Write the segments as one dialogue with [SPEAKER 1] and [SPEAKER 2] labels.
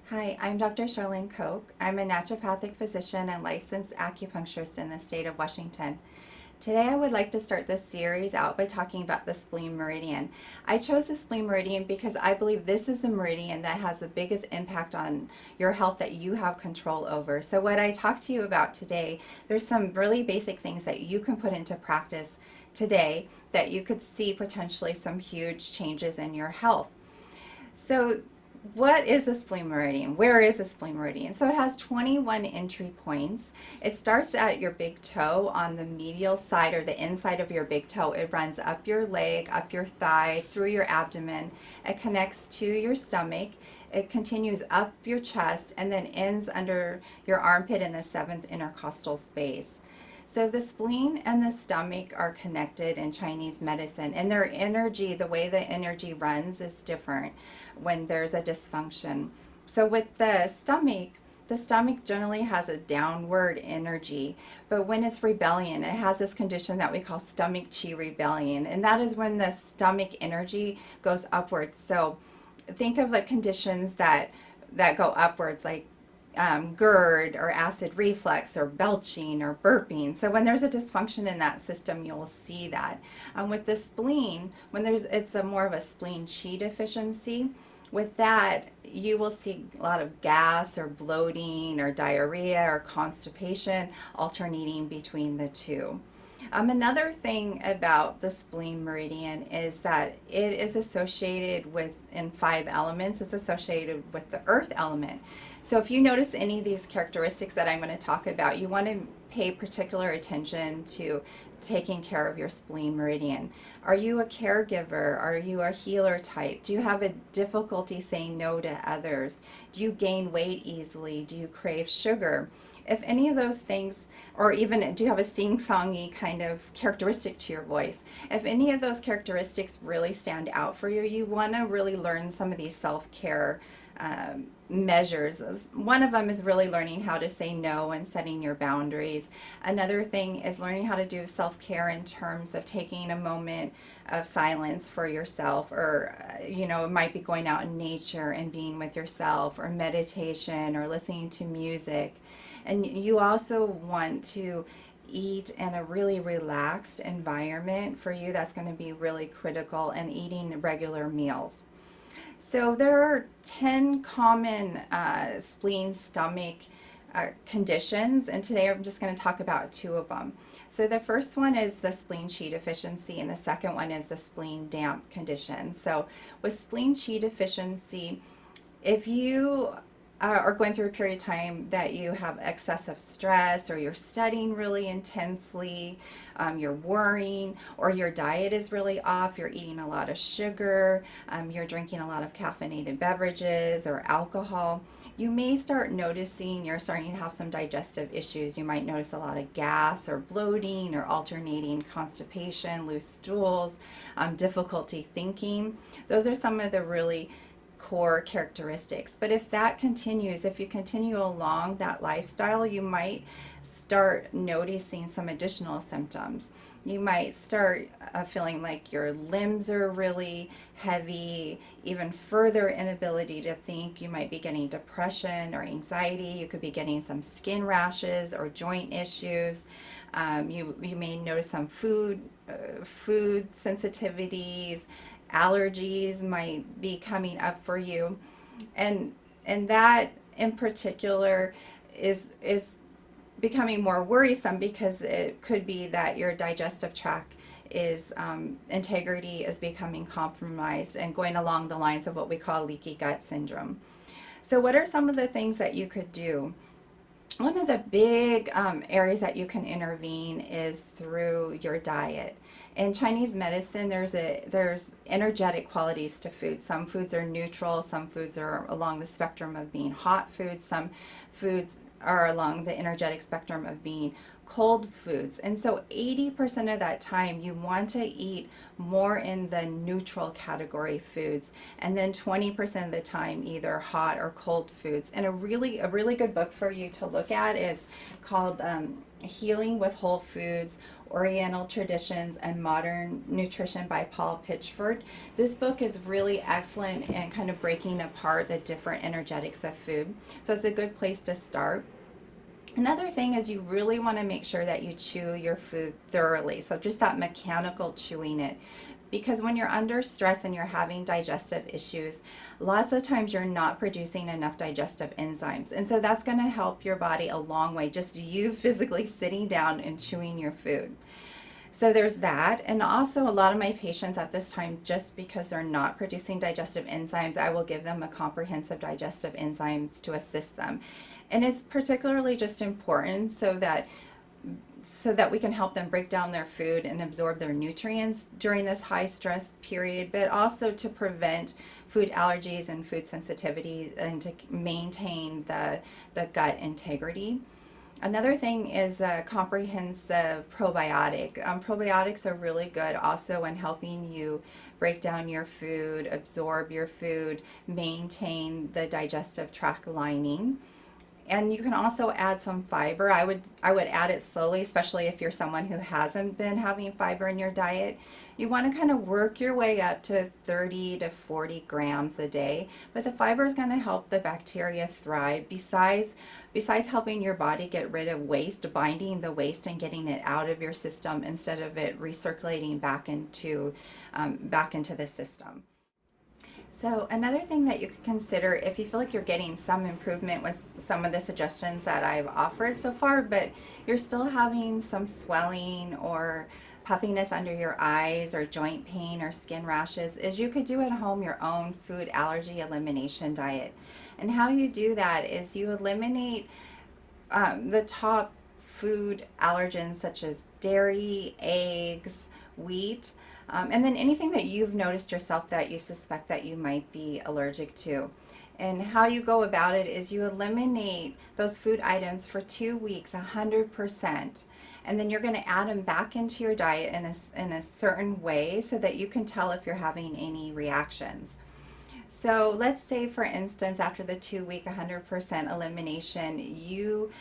[SPEAKER 1] Hi, I'm Dr. Charlene Koch. I'm a naturopathic physician and licensed acupuncturist in the state of Washington. Today I would like to start this series out by talking about the spleen meridian. I chose the spleen meridian because I believe this is the meridian that has the biggest impact on your health that you have control over. So what I talk to you about today, there's some really basic things that you can put into practice today that you could see potentially some huge changes in your health. So what is a spleen meridian? Where is a spleen meridian? So it has 21 entry points. It starts at your big toe on the medial side or the inside of your big toe. It runs up your leg, up your thigh, through your abdomen. It connects to your stomach. It continues up your chest and then ends under your armpit in the seventh intercostal space. So the spleen and the stomach are connected in Chinese medicine, and their energy, the way the energy runs is different when there's a dysfunction. So with the stomach generally has a downward energy, but when it's rebellion, it has this condition that we call stomach chi rebellion, and that is when the stomach energy goes upwards. So think of like conditions that go upwards, like GERD or acid reflux or belching or burping. So when there's a dysfunction in that system, you'll see that. With the spleen, when it's a more of a spleen chi deficiency, with that, you will see a lot of gas or bloating or diarrhea or constipation alternating between the two. Another thing about the spleen meridian is that it is associated with, in 5 elements, it's associated with the earth element. So if you notice any of these characteristics that I'm going to talk about, you want to pay particular attention to taking care of your spleen meridian. Are you a caregiver? Are you a healer type? Do you have a difficulty saying no to others? Do you gain weight easily? Do you crave sugar? If any of those things, or even do you have a sing-songy kind of characteristic to your voice? If any of those characteristics really stand out for you, you want to really learn some of these self-care measures. One of them is really learning how to say no and setting your boundaries. Another thing is learning how to do self-care in terms of taking a moment of silence for yourself, or it might be going out in nature and being with yourself, or meditation, or listening to music. And you also want to eat in a really relaxed environment. For you, that's going to be really critical, and eating regular meals. So there are 10 common spleen stomach conditions, and today I'm just going to talk about 2 of them. So the first one is the spleen chi deficiency, and the second one is the spleen damp condition. So with spleen chi deficiency, if you are going through a period of time that you have excessive stress, or you're studying really intensely, you're worrying, or your diet is really off, you're eating a lot of sugar, you're drinking a lot of caffeinated beverages or alcohol, you may start noticing you're starting to have some digestive issues. You might notice a lot of gas or bloating or alternating constipation, loose stools, difficulty thinking. Those are some of the really core characteristics. But if that continues, if you continue along that lifestyle, you might start noticing some additional symptoms. You might start feeling like your limbs are really heavy, even further inability to think. You might be getting depression or anxiety. You could be getting some skin rashes or joint issues. You may notice some food sensitivities. Allergies might be coming up for you, and that in particular is becoming more worrisome, because it could be that your digestive tract is integrity is becoming compromised and going along the lines of what we call leaky gut syndrome. So what are some of the things that you could do? One of the big areas that you can intervene is through your diet. In Chinese medicine, there's energetic qualities to food. Some foods are neutral, some foods are along the spectrum of being hot foods, some foods are along the energetic spectrum of being cold foods. And so 80% of that time you want to eat more in the neutral category foods, and then 20% of the time either hot or cold foods. And a really good book for you to look at is called Healing with Whole Foods, Oriental Traditions, and Modern Nutrition by Paul Pitchford. This book is really excellent in kind of breaking apart the different energetics of food. So it's a good place to start. Another thing is you really want to make sure that you chew your food thoroughly. So just that mechanical chewing it. Because when you're under stress and you're having digestive issues, lots of times you're not producing enough digestive enzymes. And so that's going to help your body a long way, just you physically sitting down and chewing your food. So there's that. And also a lot of my patients at this time, just because they're not producing digestive enzymes, I will give them a comprehensive digestive enzymes to assist them. And it's particularly just important so that we can help them break down their food and absorb their nutrients during this high stress period, but also to prevent food allergies and food sensitivities and to maintain the gut integrity. Another thing is a comprehensive probiotic. Probiotics are really good also in helping you break down your food, absorb your food, maintain the digestive tract lining. And you can also add some fiber. I would add it slowly, especially if you're someone who hasn't been having fiber in your diet. You want to kind of work your way up to 30 to 40 grams a day. But the fiber is going to help the bacteria thrive. Besides helping your body get rid of waste, binding the waste and getting it out of your system instead of it recirculating back into the system. So another thing that you could consider if you feel like you're getting some improvement with some of the suggestions that I've offered so far, but you're still having some swelling or puffiness under your eyes or joint pain or skin rashes, is you could do at home your own food allergy elimination diet. And how you do that is you eliminate the top food allergens such as dairy, eggs, wheat, and then anything that you've noticed yourself that you suspect that you might be allergic to. And how you go about it is you eliminate those food items for 2 weeks, 100%. And then you're going to add them back into your diet in a certain way so that you can tell if you're having any reactions. So let's say, for instance, after the 2-week 100% elimination, you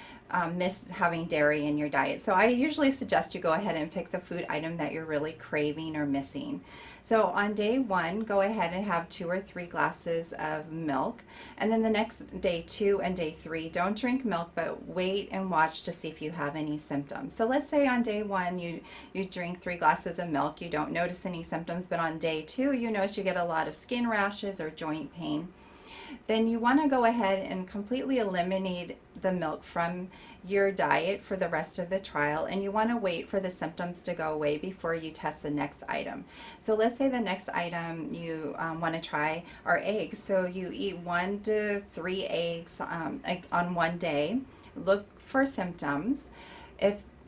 [SPEAKER 1] miss having dairy in your diet. So I usually suggest you go ahead and pick the food item that you're really craving or missing. So on day 1, go ahead and have 2 or 3 glasses of milk. And then the next day 2 and day 3, don't drink milk, but wait and watch to see if you have any symptoms. So let's say on day 1, you drink 3 glasses of milk, you don't notice any symptoms, but on day 2, you notice you get a lot of skin rashes or joint pain. Then you want to go ahead and completely eliminate the milk from your diet for the rest of the trial, and you want to wait for the symptoms to go away before you test the next item. So let's say the next item you want to try are eggs. So you eat 1 to 3 eggs on one day. Look for symptoms.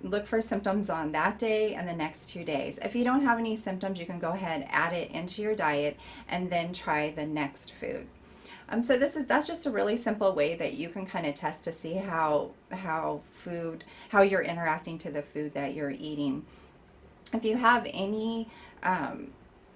[SPEAKER 1] Look for symptoms on that day and the next 2 days. If you don't have any symptoms, you can go ahead, add it into your diet, and then try the next food. So that's just a really simple way that you can kind of test to see how you're interacting to the food that you're eating. If you have any,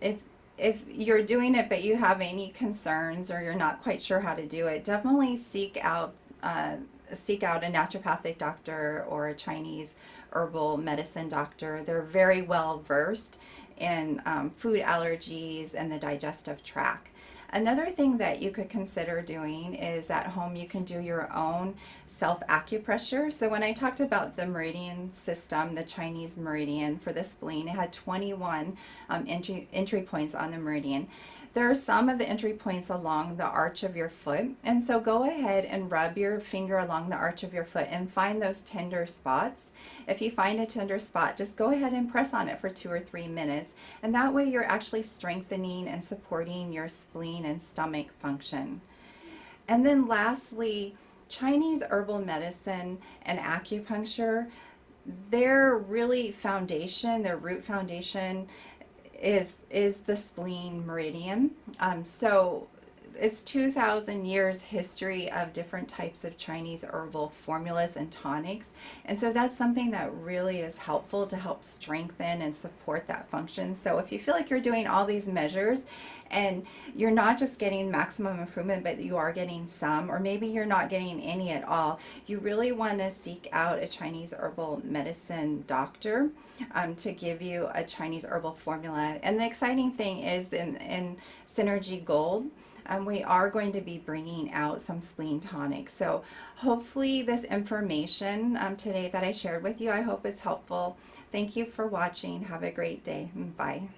[SPEAKER 1] if you're doing it but you have any concerns or you're not quite sure how to do it, definitely seek out a naturopathic doctor or a Chinese herbal medicine doctor. They're very well versed in food allergies and the digestive tract. Another thing that you could consider doing is at home you can do your own self-acupressure. So when I talked about the meridian system, the Chinese meridian for the spleen, it had 21 entry points on the meridian. There are some of the entry points along the arch of your foot, and so go ahead and rub your finger along the arch of your foot and find those tender spots. If you find a tender spot, just go ahead and press on it for 2 or 3 minutes, and that way you're actually strengthening and supporting your spleen and stomach function. And then lastly, Chinese herbal medicine and acupuncture, their root foundation is the spleen meridian. So it's 2,000 years history of different types of Chinese herbal formulas and tonics. And so that's something that really is helpful to help strengthen and support that function. So if you feel like you're doing all these measures and you're not just getting maximum improvement, but you are getting some, or maybe you're not getting any at all, you really want to seek out a Chinese herbal medicine doctor to give you a Chinese herbal formula. And the exciting thing is in Synergy Gold, we are going to be bringing out some spleen tonics. So hopefully this information today that I shared with you, I hope it's helpful. Thank you for watching. Have a great day. Bye.